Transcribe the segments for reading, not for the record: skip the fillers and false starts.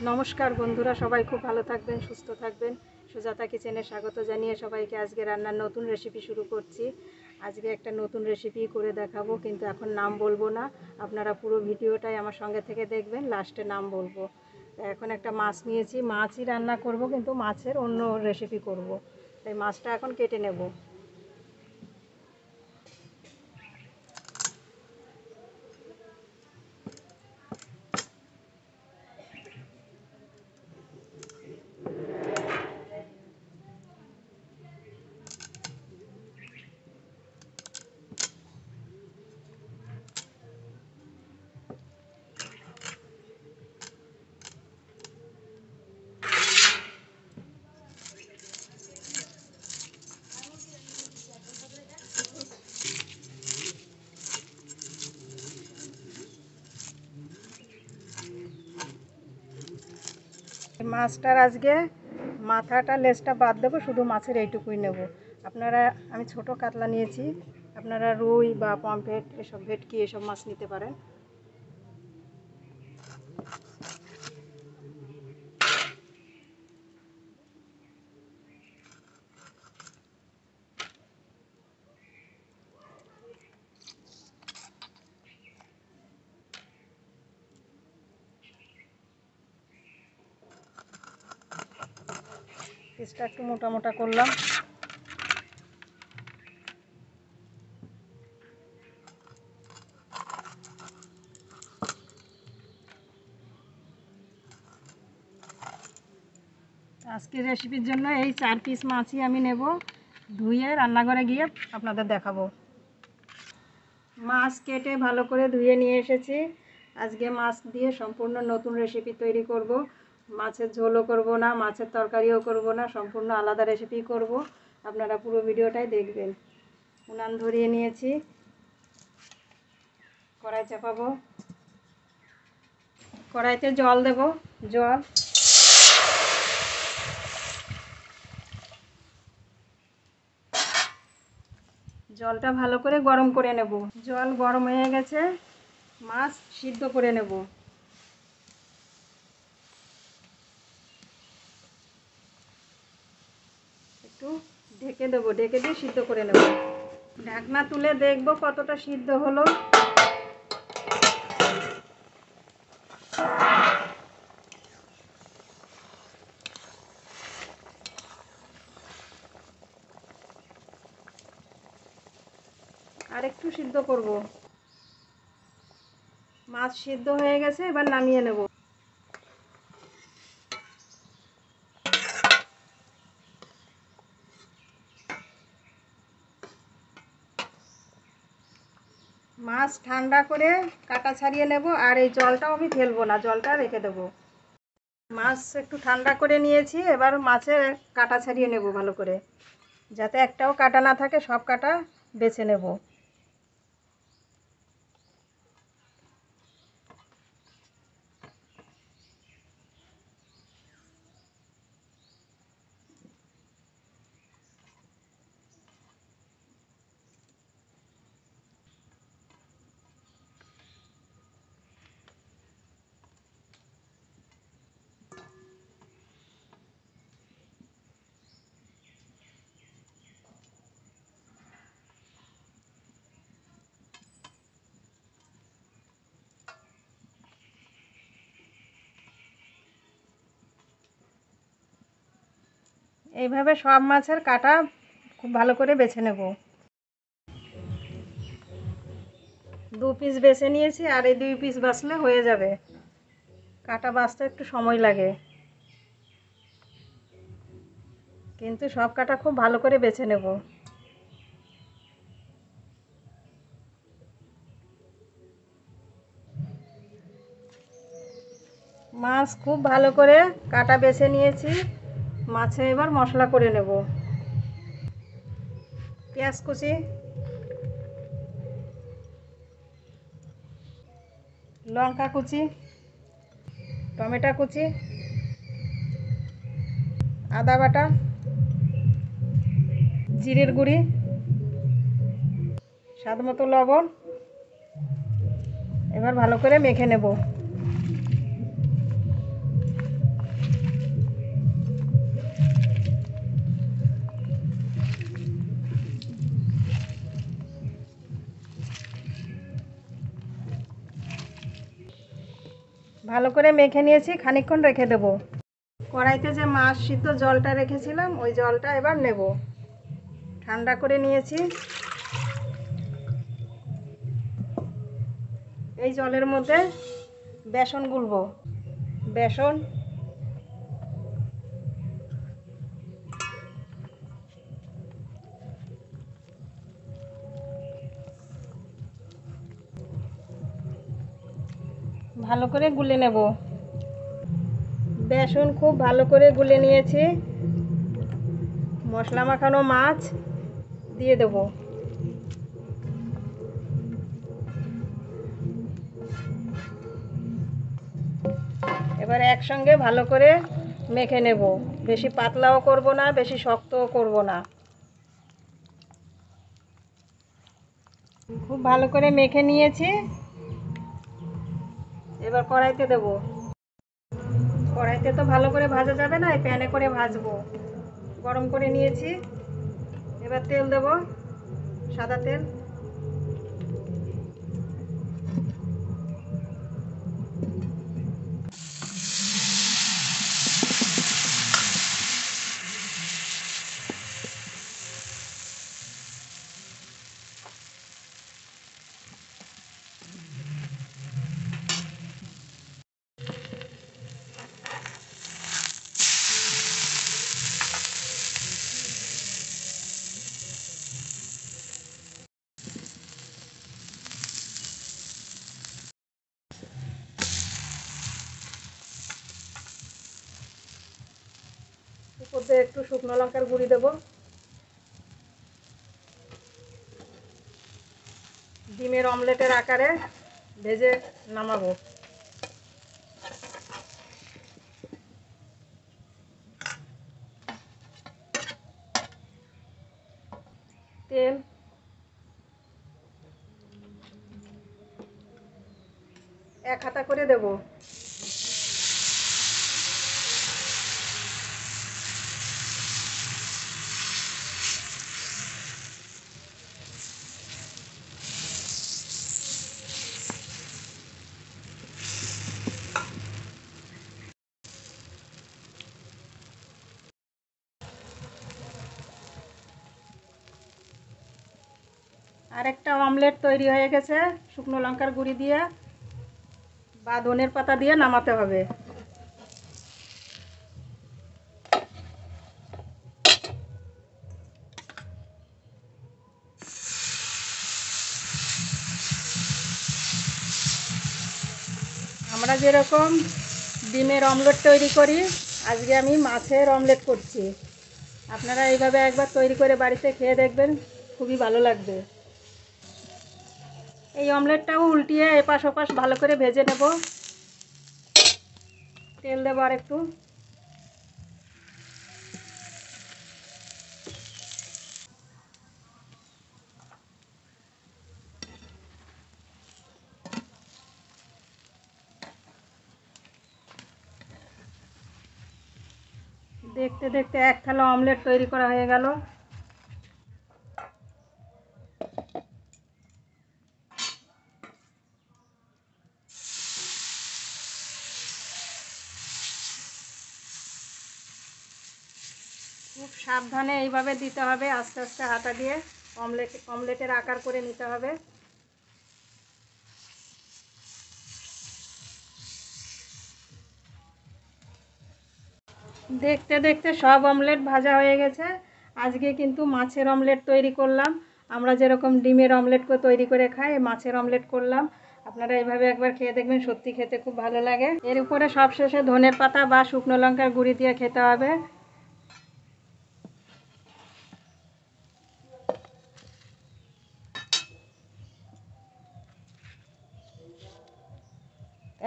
নমস্কার বন্ধুরা, সবাই খুব ভালো থাকবেন, সুস্থ থাকবেন। সুজাতা কিচেনে স্বাগত জানিয়ে সবাইকে আজকে রান্নার নতুন রেসিপি শুরু করছি। আজকে একটা নতুন রেসিপি করে দেখাবো, কিন্তু এখন নাম বলবো না। আপনারা পুরো ভিডিওটাই আমার সঙ্গে থেকে দেখবেন, লাস্টে নাম বলবো। এখন একটা মাছ নিয়েছি, মাছই রান্না করব, কিন্তু মাছের অন্য রেসিপি করব। তাই মাছটা এখন কেটে নেব। মাছটার আজকে মাথাটা লেজটা বাদ দেবো, শুধু মাছের এইটুকুই নেব। আমি ছোট কাতলা নিয়েছি, আপনারা রুই বা পমফ্রেট এসব ভেটকি এসব মাছ নিতে পারেন। পিসটা একটু মোটা মোটা করলাম। আজকের রেসিপির জন্য এই 4 পিস মাছই আমি নেব, ধুয়ে রান্নাঘরে গিয়ে আপনাদের দেখাবো। মাছ কেটে ভালো করে ধুয়ে নিয়ে এসেছি। আজকে মাছ দিয়ে সম্পূর্ণ নতুন রেসিপি তৈরি করব। মাছের ঝোলও করব না, মাছের তরকারিও করব না, সম্পূর্ণ আলাদা রেসিপি করব। আপনারা পুরো ভিডিওটাই দেখবেন। উনান ধরিয়ে নিয়েছি, কড়াই চাপাবো, কড়াইতে জল দেব। জলটা ভালো করে গরম করে নেব। জল গরম হয়ে গেছে, মাছ সিদ্ধ করে নেব। একটু ঢেকে দেবো, ঢেকে দিয়ে সিদ্ধ করে নেব। ঢাকনা তুলে দেখব কতটা সিদ্ধ হলো। আর একটু সিদ্ধ করব। মাছ সিদ্ধ হয়ে গেছে, এবার নামিয়ে নেব। মাছ ঠান্ডা করে কাটা ছাড়িয়ে নেব, আর এই জলটাও আমি ফেলবো না, জলটা রেখে দেব। মাছ একটু ঠান্ডা করে নিয়েছি, এবার মাছের কাটা ছাড়িয়ে নেব ভালো করে, যাতে একটাও কাটা না থাকে, সব কাটা বেছে নেব। এইভাবে সব মাছের কাটা খুব ভালো করে বেছে নেব। 2 পিস বেছে নিয়েছি, আর এই 2 পিস বাছলে হয়ে যাবে। কাটা বাছতে একটু সময় লাগে, কিন্তু সব কাটা খুব ভালো করে বেছে নেব। মাছ খুব ভালো করে কাটা বেছে নিয়েছি। মাছে এবার মশলা করে নেব। পেঁয়াজ কুচি, লঙ্কা কুচি, টমেটো কুচি, আদা বাটা, জিরের গুঁড়ি, স্বাদ মতো লবণ। এবার ভালো করে মেখে নেব। ভালো করে মেখে নিয়েছি, খানিকক্ষণ রেখে দেব। কড়াইতে যে মাছ সিদ্ধ জলটা রেখেছিলাম ওই জলটা এবার নেব। ঠান্ডা করে নিয়েছি। এই জলের মধ্যে বেসন গুলবো। বেসন, ভালো করে গুলে নেব। বেসন খুব ভালো করে গুলে নিয়েছি। মশলা মাখানো মাছ দিয়ে দেব। এবার একসঙ্গে ভালো করে মেখে নেব। বেশি পাতলাও করব না, বেশি শক্তও করব না। খুব ভালো করে মেখে নিয়েছি। এবার কড়াইতে দেব। কড়াইতে তো ভালো করে ভাজা যাবে না, এই প্যানে করে ভাজবো। গরম করে নিয়েছি। এবার তেল দেব, সাদা তেল। উপর দিয়ে একটু শুকনো লঙ্কার গুঁড়ি দেব। ডিমের অমলেটের আকারে ভেজে নামাবো। তেল, এক হাতা করে দেব। আরেকটা অমলেট তৈরি হয়ে গেছে শুকনো লঙ্কার গুঁড়ি দিয়ে বা ধনের পাতা দিয়ে নামাতে হবে। আমরা যেরকম ডিমের অমলেট তৈরি করি, আজকে আমি মাছের অমলেট করছি। আপনারা এইভাবে একবার তৈরি করে বাড়িতে খেয়ে দেখবেন, খুবই ভালো লাগবে। এই অমলেটটাও উল্টিয়ে এপাশ ওপাশ ভালো করে ভেজে নেব। তেল দেবো আর একটু। দেখতে দেখতে এক থালা অমলেট তৈরি করা হয়ে গেল। খুব সাবধানে এইভাবে দিতে হবে, আস্তে আস্তে হাতা দিয়ে অমলেটের আকার করে নিতে হবে। দেখতে দেখতে সব অমলেট ভাজা হয়ে গেছে। আজকে কিন্তু মাছের অমলেট তৈরি করলাম। আমরা যেরকম ডিমের অমলেট তৈরি করে খাই, মাছের অমলেট করলাম। আপনারা এইভাবে একবার খেয়ে দেখবেন, সত্যি খেতে খুব ভালো লাগে। এর উপরে সবশেষে ধনের পাতা বা শুকনো লঙ্কার গুঁড়ি দিয়ে খেতে হবে।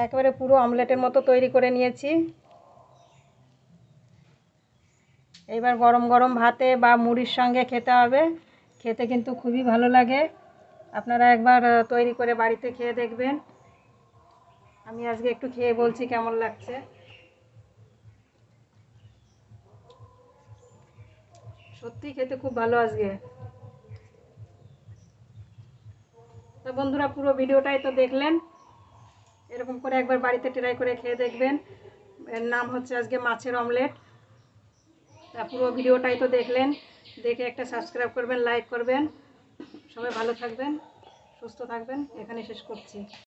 একেবারে পুরো অমলেটের মতো তৈরি করে নিয়েছি। এবার গরম গরম ভাতে বা মুড়ির সঙ্গে খেতে হবে। খেতে কিন্তু খুবই ভালো লাগে। আপনারা একবার তৈরি করে বাড়িতে খেয়ে দেখবেন। আমি আজকে একটু খেয়ে বলছি কেমন লাগছে। সত্যি খেতে খুব ভালো আজকে। তো বন্ধুরা, পুরো ভিডিওটাই তো দেখলেন। এরকম করে একবার বাড়িতে ট্রাই করে খেয়ে দেখবেন। এর নাম হচ্ছে আজকে মাছের অমলেট। তা পুরো ভিডিওটাই তো দেখলেন, দেখে একটা সাবস্ক্রাইব করবেন, লাইক করবেন। সবাই ভালো থাকবেন, সুস্থ থাকবেন, এখানে শেষ করছি।